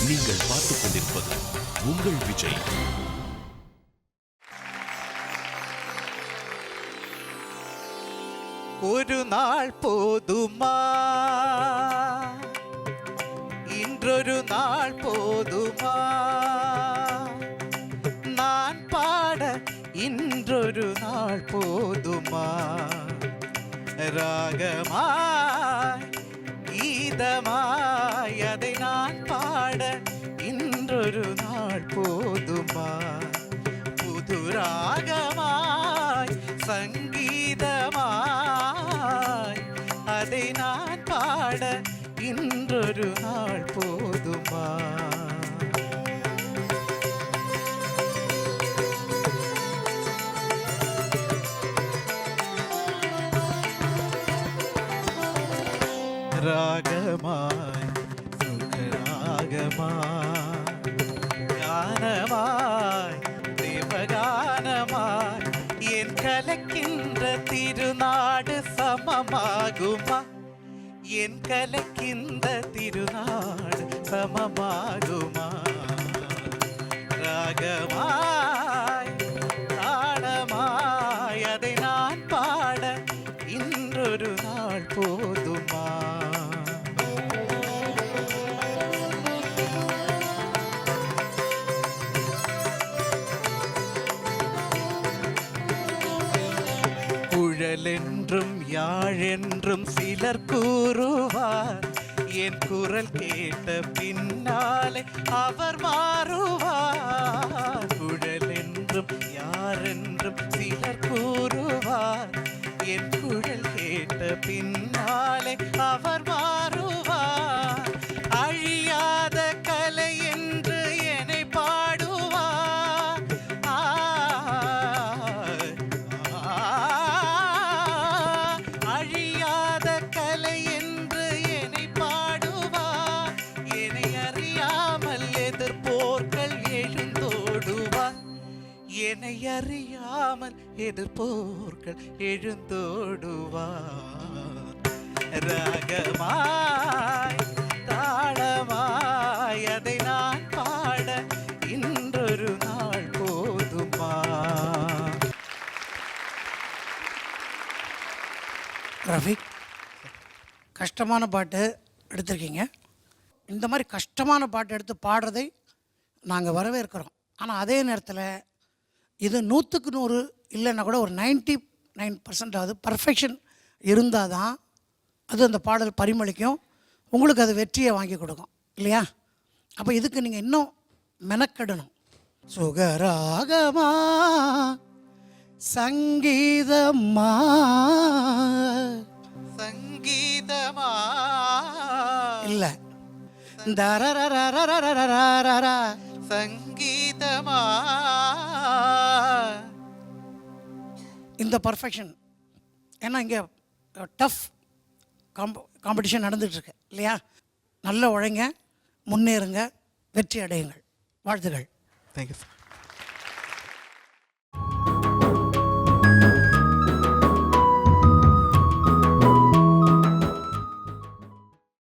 நீங்கள் பார்த்துக் கொண்டிருப்பது உங்கள் விஜய். ஒரு நாள் போதுமா, இன்றொரு நாள் போதுமா, நான் பாட இன்றொரு நாள் போதுமா, ராகமாய் கீதமாய் அதை நான் பாட இன்றொரு நாள் போதுமா, புது ராகமாய் சங்கீதமாய் அதை நான் பாட இன்றொரு நாள் போதுமா. ராகமாய் சுகராகமாய் கானமாய் தேவகானமாய் என் கலக்கின்ற திருநாடு சமமாகுமா, என் கலக்கின்ற திருநாடு சமமாகுமா, ராகமாய் தாளமாய் அதை நான் பாட இன்றொரு நாள் போதுமா. குழலென்றும் யாழென்றும் சிலர் கூறுவார், என் குரல் கேட்ட பின்னாலே அவர் மாறுவார். குழலென்றும் யாரென்றும் சிலர் கூறுவார், என் குரல் கேட்ட பின்னாலே அவர் மாறுவார். அழியாத கலை என்று என்னை பாடுவார், அழியாத கலை என்று என்னை பாடுவார். என்னை அறியாமல் எதிர்ப்போர்கள் எழுந்தோடுவார், என்னை அறியாமல் எதிர்ப்போர்கள் எழுந்தோடுவார். ராகமாய் தாளமாய் அதை நான் பாட இன்றொரு நாள் போதுமா. ரஃபீக், கஷ்டமான பாட்டு எடுத்திருக்கீங்க. இந்த மாதிரி கஷ்டமான பாட்டு எடுத்து பாடுறதை நாங்கள் வரவேற்கிறோம். ஆனால் அதே நேரத்தில் இது 100க்கு 100 இல்லைன்னா கூட ஒரு 99% பர்ஃபெக்ஷன் இருந்தால் தான் அது அந்த பாடல் பரிமளிக்கும், உங்களுக்கு அது வெற்றியை வாங்கி கொடுக்கும் இல்லையா? அப்போ இதுக்கு நீங்கள் இன்னும் மெனக்கெடணும். சுகராகமா சங்கீதமா சங்கீதமா இல்லை சங்கீதமா, இந்த பர்ஃபெக்ஷன். ஏன்னா இங்கே டஃப் காம்படிஷன் நடந்துகிட்ருக்கு இல்லையா? நல்ல உழைங்க, முன்னேறுங்க, வெற்றி அடையுங்கள். வாழ்த்துக்கள். Thank you sir.